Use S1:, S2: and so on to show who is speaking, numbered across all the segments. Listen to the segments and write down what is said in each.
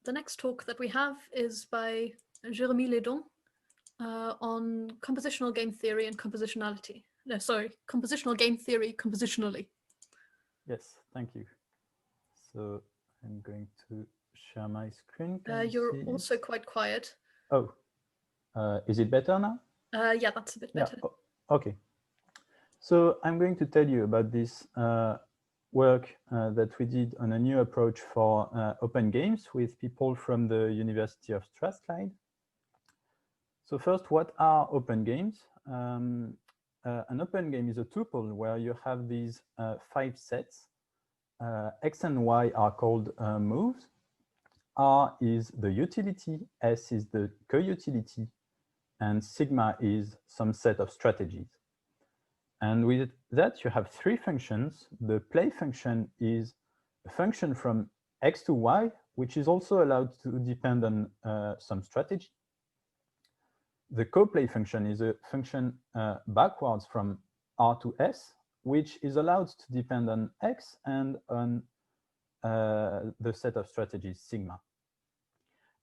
S1: The next talk that we have is by Jérémy Ledent on compositional game theory and compositionality. No, sorry, compositional game theory compositionally.
S2: Yes, thank you. So I'm going to share my screen.
S1: You're also quite quiet.
S2: Oh, is it better now?
S1: Yeah, that's a bit better.
S2: Yeah. Okay. So I'm going to tell you about this work that we did on a new approach for open games with people from the University of Strathclyde. So first, what are open games? An open game is a tuple where you have these 5 sets. X and Y are called moves. R is the utility, S is the co-utility, and sigma is some set of strategies. And with that, you have 3 functions. The play function is a function from X to Y, which is also allowed to depend on some strategy. The co-play function is a function backwards from R to S, which is allowed to depend on X and on the set of strategies sigma.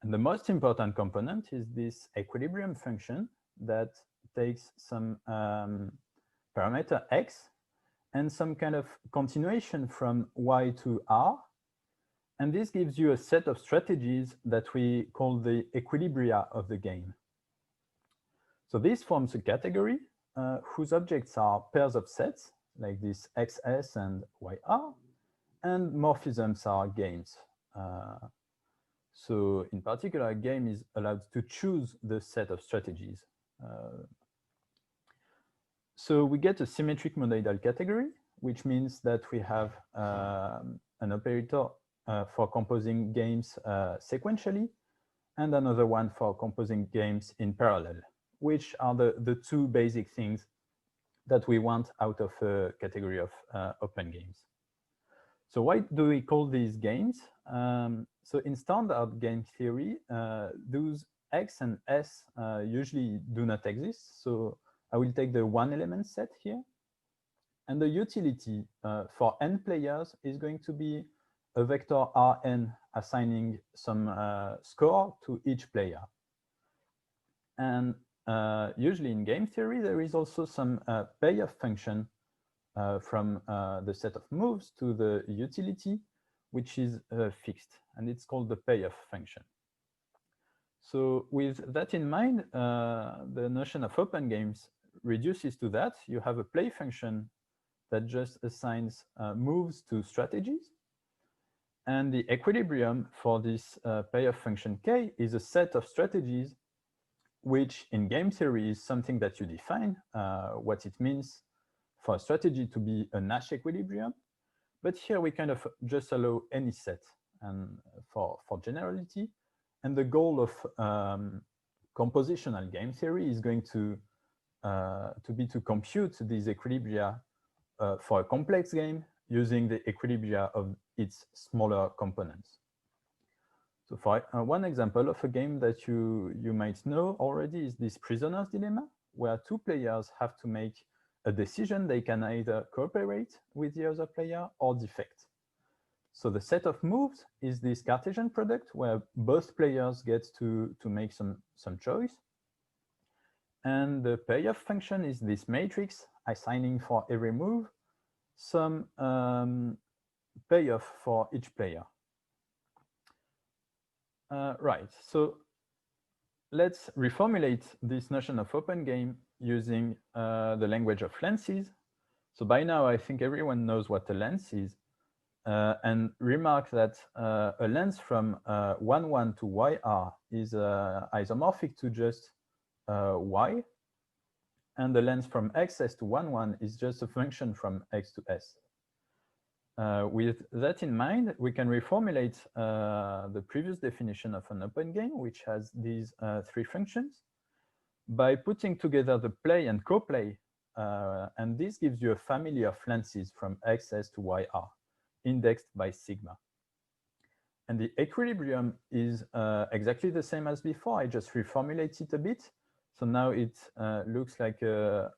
S2: And the most important component is this equilibrium function that takes some parameter X and some kind of continuation from Y to R. And this gives you a set of strategies that we call the equilibria of the game. So this forms a category whose objects are pairs of sets, like this XS and YR, and morphisms are games. So in particular, a game is allowed to choose the set of strategies. So we get a symmetric monadal category, which means that we have an operator for composing games sequentially, and another one for composing games in parallel, which are the 2 basic things that we want out of a category of open games. So why do we call these games? So in standard game theory, those X and S usually do not exist. So I will take the 1 element set here. And the utility for n players is going to be a vector Rn assigning some score to each player. And usually in game theory, there is also some payoff function from the set of moves to the utility, which is fixed, and it's called the payoff function. So with that in mind, the notion of open games reduces to that. You have a play function that just assigns moves to strategies. And the equilibrium for this payoff function K is a set of strategies, which in game theory is something that you define, what it means for a strategy to be a Nash equilibrium. But here we kind of just allow any set and for generality. And the goal of compositional game theory is going to be to compute these equilibria for a complex game using the equilibria of its smaller components. So for one example of a game that you might know already is this prisoner's dilemma, where 2 players have to make a decision. They can either cooperate with the other player or defect. So the set of moves is this Cartesian product where both players get to make some choice. And the payoff function is this matrix assigning for every move some payoff for each player. Right, so let's reformulate this notion of open game using the language of lenses. So by now, I think everyone knows what a lens is. And remark that a lens from 1, 1 to YR is isomorphic to just Y. And the lens from XS to 1, 1 is just a function from X to S. With that in mind, we can reformulate the previous definition of an open game, which has these 3 functions, by putting together the play and co-play. And this gives you a family of lenses from XS to YR, indexed by sigma. And the equilibrium is exactly the same as before. I just reformulate it a bit. So now it looks like a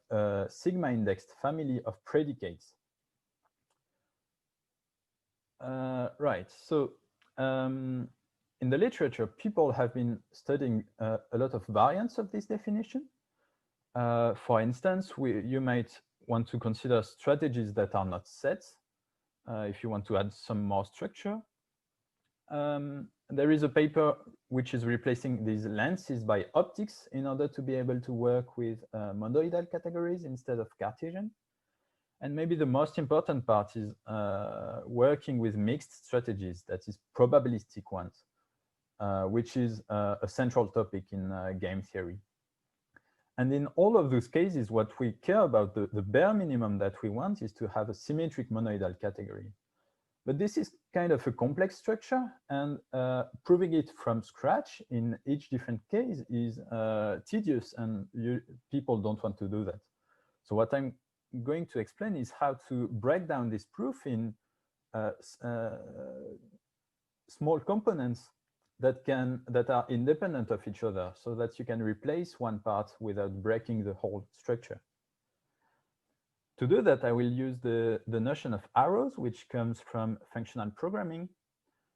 S2: sigma-indexed family of predicates. Right, so in the literature, people have been studying a lot of variants of this definition. For instance, you might want to consider strategies that are not sets, if you want to add some more structure. There is a paper which is replacing these lenses by optics in order to be able to work with monoidal categories instead of Cartesian. And maybe the most important part is working with mixed strategies, that is probabilistic ones, which is a central topic in game theory. And in all of those cases, what we care about, the bare minimum that we want, is to have a symmetric monoidal category. But this is kind of a complex structure, and proving it from scratch in each different case is tedious, and people don't want to do that. So what I'm going to explain is how to break down this proof in small components that are independent of each other, so that you can replace one part without breaking the whole structure. To do that, I will use the notion of arrows, which comes from functional programming.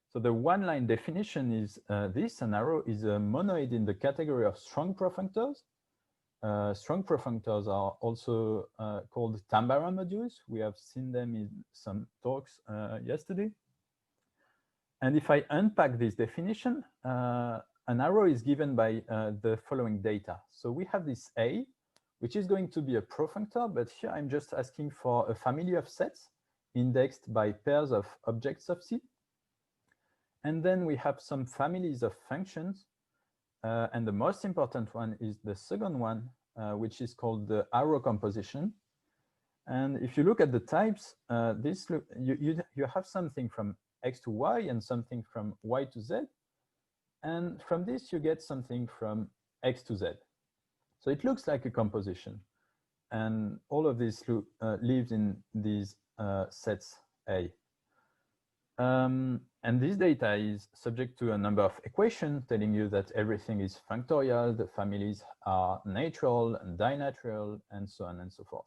S2: So the one-line definition is this: an arrow is a monoid in the category of strong profunctors. Strong profunctors are also called Tambara modules. We have seen them in some talks yesterday. And if I unpack this definition, an arrow is given by the following data. So we have this A, which is going to be a profunctor, but here I'm just asking for a family of sets indexed by pairs of objects of C. And then we have some families of functions. And the most important one is the second one, which is called the arrow composition. And if you look at the types, you have something from X to Y and something from Y to Z. And from this, you get something from X to Z. So it looks like a composition. And all of this lives in these sets A. And this data is subject to a number of equations telling you that everything is functorial, the families are natural and dinatural, and so on and so forth.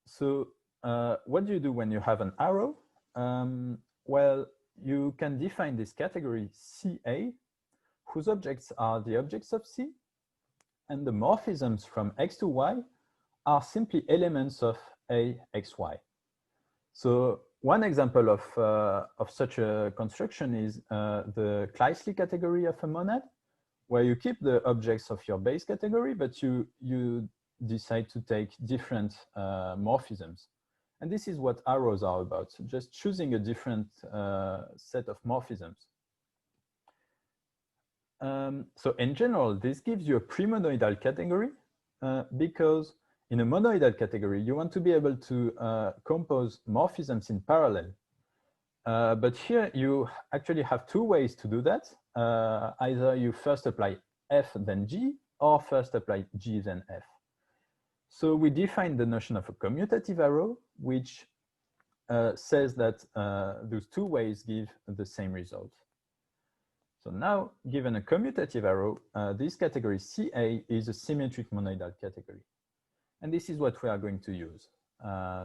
S2: So what do you do when you have an arrow? Well, you can define this category CA, whose objects are the objects of C, and the morphisms from X to Y are simply elements of A, X, Y. So one example of such a construction is the Kleisli category of a monad, where you keep the objects of your base category, but you decide to take different morphisms. And this is what arrows are about, just choosing a different set of morphisms. So in general, this gives you a premonoidal category because in a monoidal category, you want to be able to compose morphisms in parallel. But here you actually have two ways to do that. Either you first apply F then G, or first apply G then F. So we define the notion of a commutative arrow, which says that those two ways give the same result. So now, given a commutative arrow, this category CA is a symmetric monoidal category. And this is what we are going to use.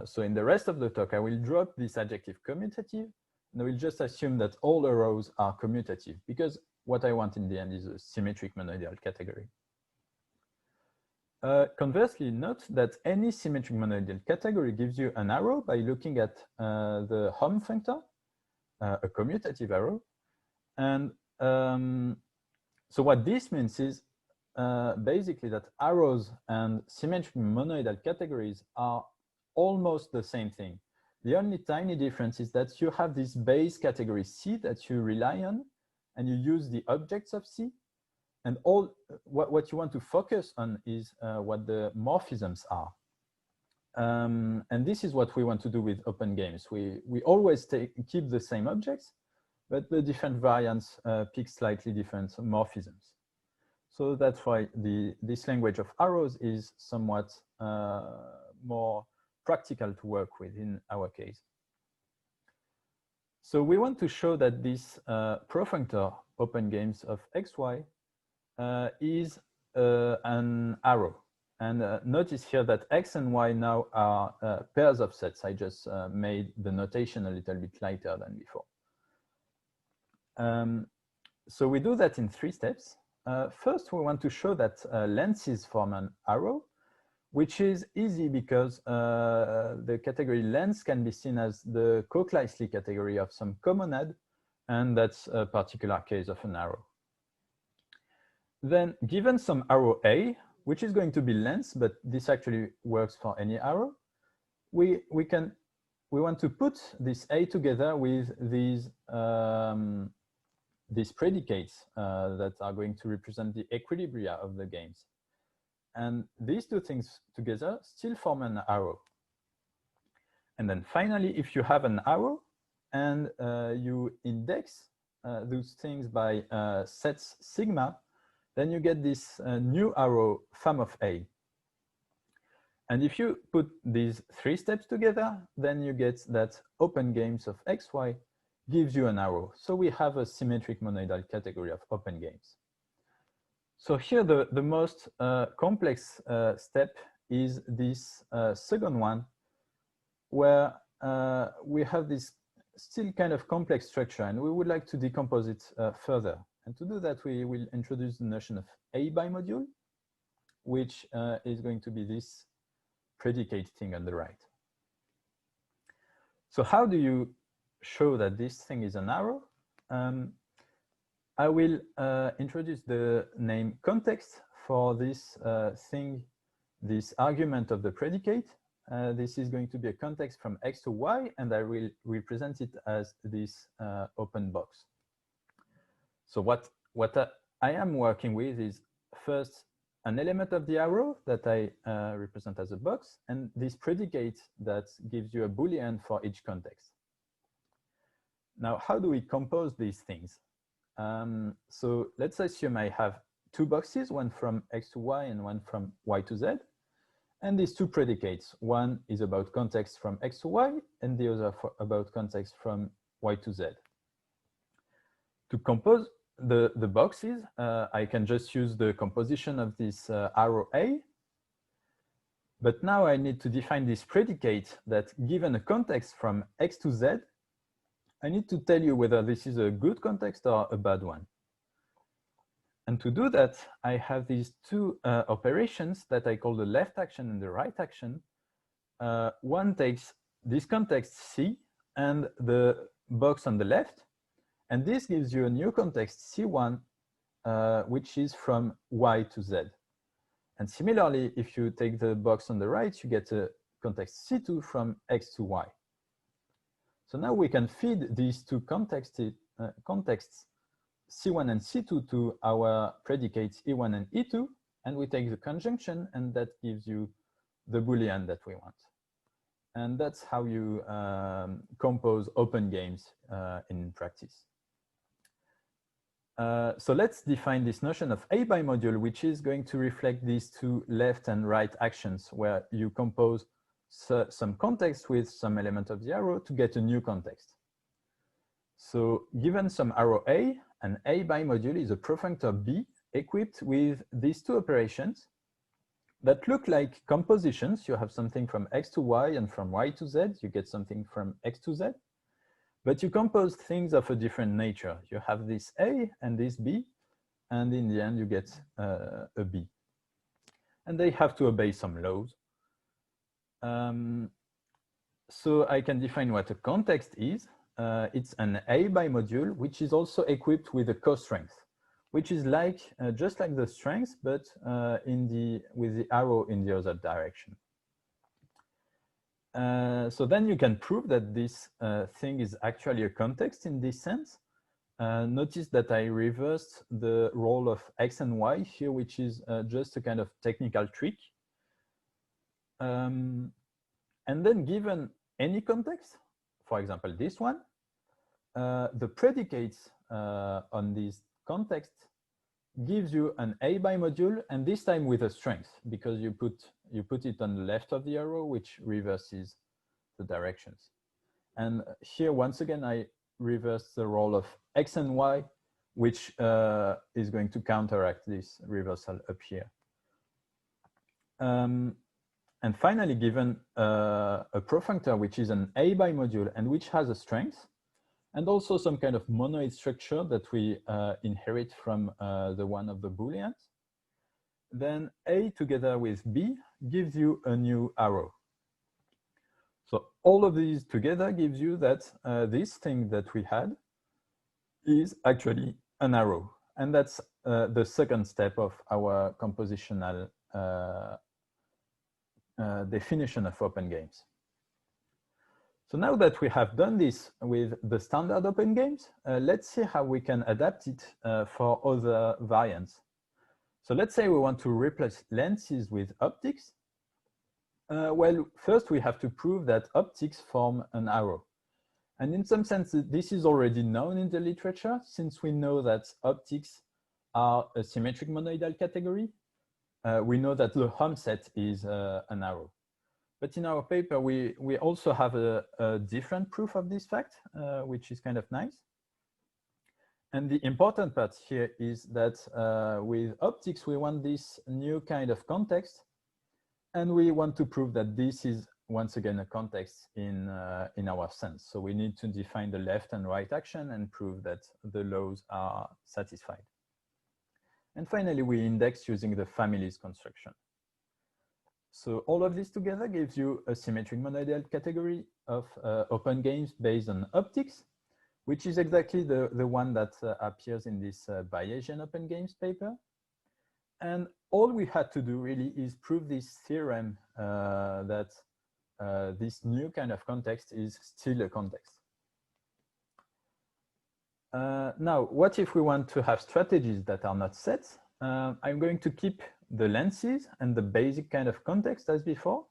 S2: So in the rest of the talk, I will drop this adjective commutative, and I will just assume that all arrows are commutative, because what I want in the end is a symmetric monoidal category. Conversely, note that any symmetric monoidal category gives you an arrow by looking at the hom functor, a commutative arrow. And so what this means is basically that arrows and symmetric monoidal categories are almost the same thing. The only tiny difference is that you have this base category C that you rely on, and you use the objects of C. And all what you want to focus on is what the morphisms are. And this is what we want to do with open games. We always keep the same objects, but the different variants pick slightly different morphisms. So that's why this language of arrows is somewhat more practical to work with in our case. So we want to show that this profunctor open games of XY is an arrow. And notice here that X and Y now are pairs of sets. I just made the notation a little bit lighter than before. So we do that in 3 steps. First, we want to show that lenses form an arrow, which is easy because the category lens can be seen as the co-Kleisli category of some comonad, and that's a particular case of an arrow. Then, given some arrow A, which is going to be lens, but this actually works for any arrow, we want to put this A together with these predicates that are going to represent the equilibria of the games. And these 2 things together still form an arrow. And then finally, if you have an arrow and you index those things by sets sigma, then you get this new arrow fam of A. And if you put these 3 steps together, then you get that open games of XY gives you an arrow. So we have a symmetric monoidal category of open games. So here the most complex step is this second one, where we have this still kind of complex structure, and we would like to decompose it further. And to do that, we will introduce the notion of A bimodule, which is going to be this predicate thing on the right. So how do you show that this thing is an arrow? I will introduce the name context for this thing, this argument of the predicate. This is going to be a context from X to Y, and I will represent it as this open box. So what I am working with is first an element of the arrow that I represent as a box, and this predicate that gives you a Boolean for each context. Now, how do we compose these things? So let's assume I have 2 boxes, one from X to Y and one from Y to Z. And these 2 predicates, one is about context from X to Y and the other about context from Y to Z. To compose the boxes, I can just use the composition of this arrow A. But now I need to define this predicate that, given a context from X to Z, I need to tell you whether this is a good context or a bad one. And to do that, I have these 2 operations that I call the left action and the right action. One takes this context C and the box on the left, and this gives you a new context C1, which is from Y to Z. And similarly, if you take the box on the right, you get a context C2 from X to Y. So now we can feed these 2 contexts C1 and C2 to our predicates E1 and E2, and we take the conjunction, and that gives you the Boolean that we want. And that's how you compose open games in practice. So let's define this notion of A bimodule, which is going to reflect these 2 left and right actions, where you compose some context with some element of the arrow to get a new context. So given some arrow A, an A bimodule is a profunctor B equipped with these 2 operations that look like compositions. You have something from X to Y and from Y to Z. You get something from X to Z. But you compose things of a different nature. You have this A and this B, and in the end you get a B. And they have to obey some laws. So I can define what a context is. It's an A bimodule, which is also equipped with a co-strength, which is like just like the strength, but with the arrow in the other direction. So then you can prove that this thing is actually a context in this sense. Notice that I reversed the role of X and Y here, which is just a kind of technical trick. And then given any context, for example, this one, the predicates on this context gives you an A bimodule, and this time with a strength, because you put it on the left of the arrow, which reverses the directions. And here, once again, I reverse the role of X and Y, which is going to counteract this reversal up here. And finally, given a profunctor, which is an A bimodule and which has a strength, and also some kind of monoid structure that we inherit from the one of the Booleans. Then A together with B gives you a new arrow. So all of these together gives you that this thing that we had is actually an arrow. And that's the second step of our compositional definition of open games. So now that we have done this with the standard open games, let's see how we can adapt it for other variants. So let's say we want to replace lenses with optics. Well, first we have to prove that optics form an arrow. And in some sense, this is already known in the literature, since we know that optics are a symmetric monoidal category. We know that the home set is an arrow. But in our paper, we also have a different proof of this fact, which is kind of nice. And the important part here is that with optics, we want this new kind of context. And we want to prove that this is, once again, a context in our sense. So we need to define the left and right action and prove that the laws are satisfied. And finally, we index using the families construction. So all of this together gives you a symmetric monoidal category of open games based on optics, which is exactly the one that appears in this Bayesian open games paper. And all we had to do really is prove this theorem that this new kind of context is still a context. Now, what if we want to have strategies that are not sets? I'm going to keep the lenses and the basic kind of context as before.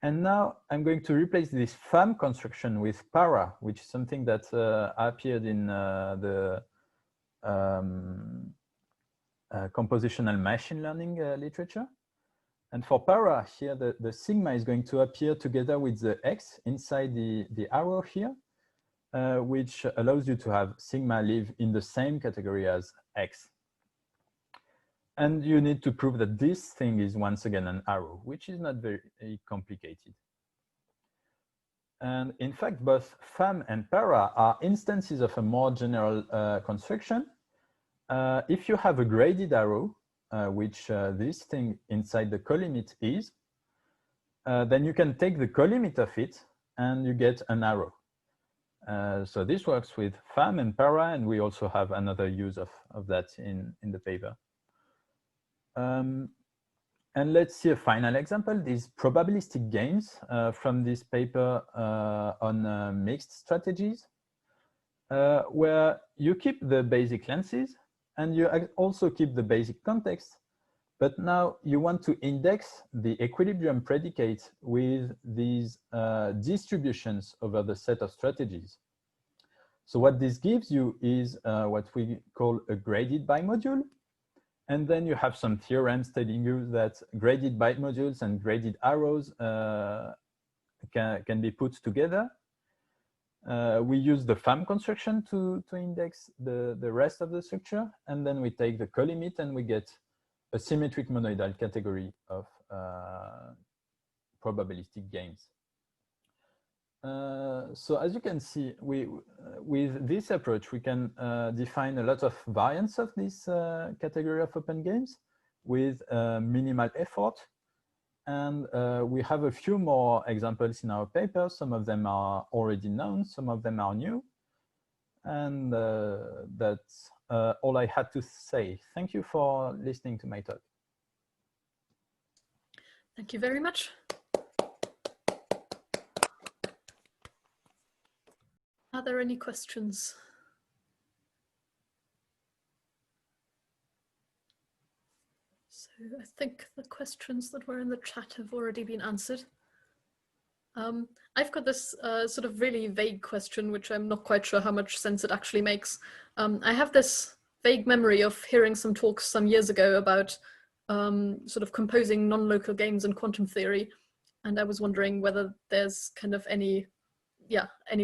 S2: And now I'm going to replace this FAM construction with para, which is something that appeared in the compositional machine learning literature. And for para here, the sigma is going to appear together with the X inside the arrow here, which allows you to have sigma live in the same category as X. And you need to prove that this thing is once again an arrow, which is not very complicated. And in fact, both FAM and para are instances of a more general construction. If you have a graded arrow, which this thing inside the colimit is, then you can take the colimit of it and you get an arrow. So this works with FAM and para, and we also have another use of that in the paper. And let's see a final example, these probabilistic games from this paper on mixed strategies, where you keep the basic lenses and you also keep the basic context, but now you want to index the equilibrium predicate with these distributions over the set of strategies. So what this gives you is what we call a graded bimodule. And then you have some theorems telling you that graded bimodules and graded arrows can be put together. We use the FAM construction to index the rest of the structure. And then we take the colimit and we get a symmetric monoidal category of probabilistic games. So as you can see, with this approach, we can define a lot of variants of this category of open games with minimal effort. And we have a few more examples in our paper. Some of them are already known, some of them are new. And that's all I had to say. Thank you for listening to my talk.
S1: Thank you very much. Are there any questions? So I think the questions that were in the chat have already been answered. I've got this sort of really vague question, which I'm not quite sure how much sense it actually makes. I have this vague memory of hearing some talks some years ago about sort of composing non-local games in quantum theory. And I was wondering whether there's kind of any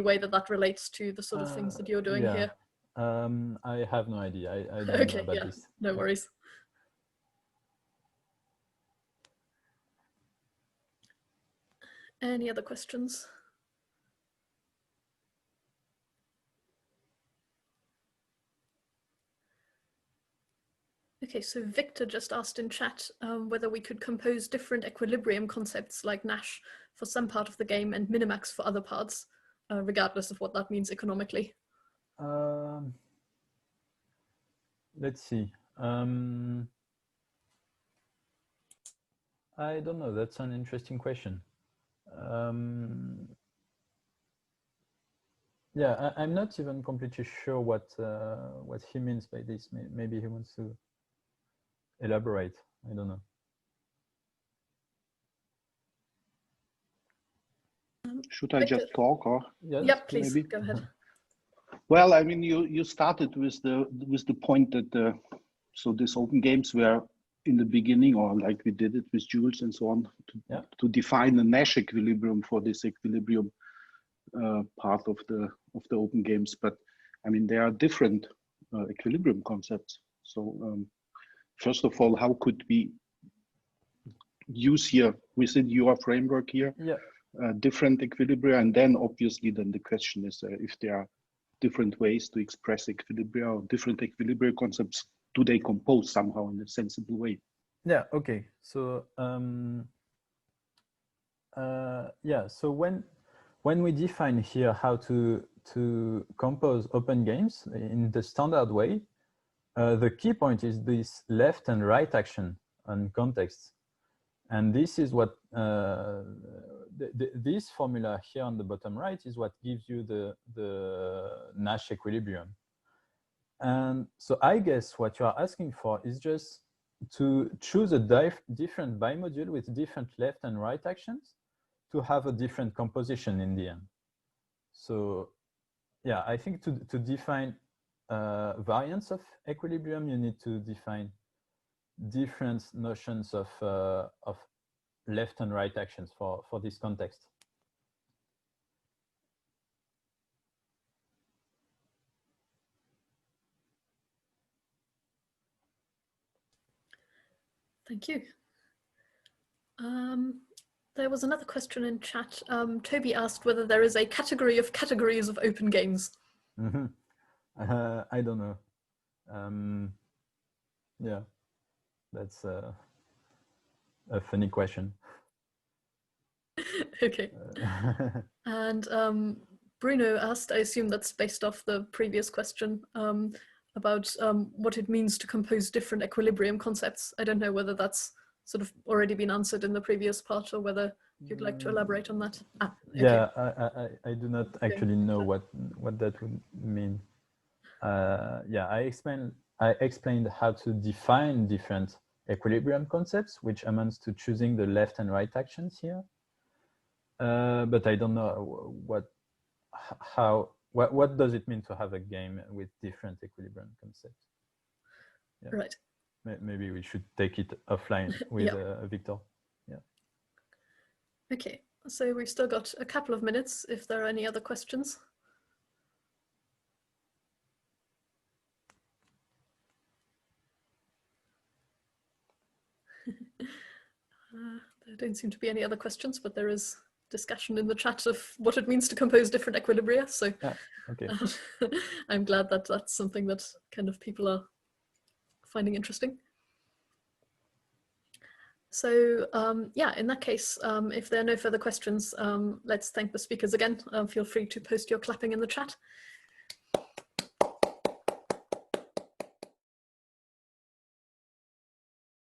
S1: way that relates to the sort of things that you're doing here.
S2: I have no idea. I don't know about this.
S1: No worries. Any other questions? Okay, so Victor just asked in chat whether we could compose different equilibrium concepts like Nash for some part of the game and minimax for other parts, regardless of what that means economically.
S2: Let's see. I don't know. That's an interesting question. Yeah, I'm not even completely sure what he means by this. Maybe he wants to elaborate. I don't know.
S3: Should I just talk, or?
S2: Yes,
S1: yep, please
S3: maybe?
S1: Go ahead.
S3: Well, I mean, you started with the point that so these open games were in the beginning, or like we did it with Jules and so on, to define a Nash equilibrium for this equilibrium part of the open games. But I mean, there are different equilibrium concepts. So first of all, how could we use here within your framework here different equilibria? And then obviously then the question is if there are different ways to express equilibria or different equilibria concepts, do they compose somehow in a sensible way?
S2: Yeah, okay. So so when we define here how to compose open games in the standard way, the key point is this left and right action on context. And this is what this formula here on the bottom right is what gives you the Nash equilibrium. And so I guess what you are asking for is just to choose a different bimodule with different left and right actions to have a different composition in the end. So yeah, I think to define variants of equilibrium, you need to define different notions of left and right actions for this context.
S1: Thank you. There was another question in chat. Toby asked whether there is a category of categories of open games.
S2: Mm-hmm. I don't know. Yeah, that's a funny question.
S1: Okay. And Bruno asked, I assume that's based off the previous question, about what it means to compose different equilibrium concepts. I don't know whether that's sort of already been answered in the previous part or whether you'd like to elaborate on that. Okay.
S2: Yeah, I do not actually know what that would mean. Yeah, I explained how to define different equilibrium concepts, which amounts to choosing the left and right actions here. But I don't know what does it mean to have a game with different equilibrium concepts. Yeah.
S1: Right.
S2: Maybe we should take it offline with Victor. Yeah.
S1: Okay, so we've still got a couple of minutes if there are any other questions. There don't seem to be any other questions, but there is discussion in the chat of what it means to compose different equilibria. So
S2: okay.
S1: I'm glad that that's something that kind of people are finding interesting. So yeah, in that case, if there are no further questions, let's thank the speakers again. Feel free to post your clapping in the chat.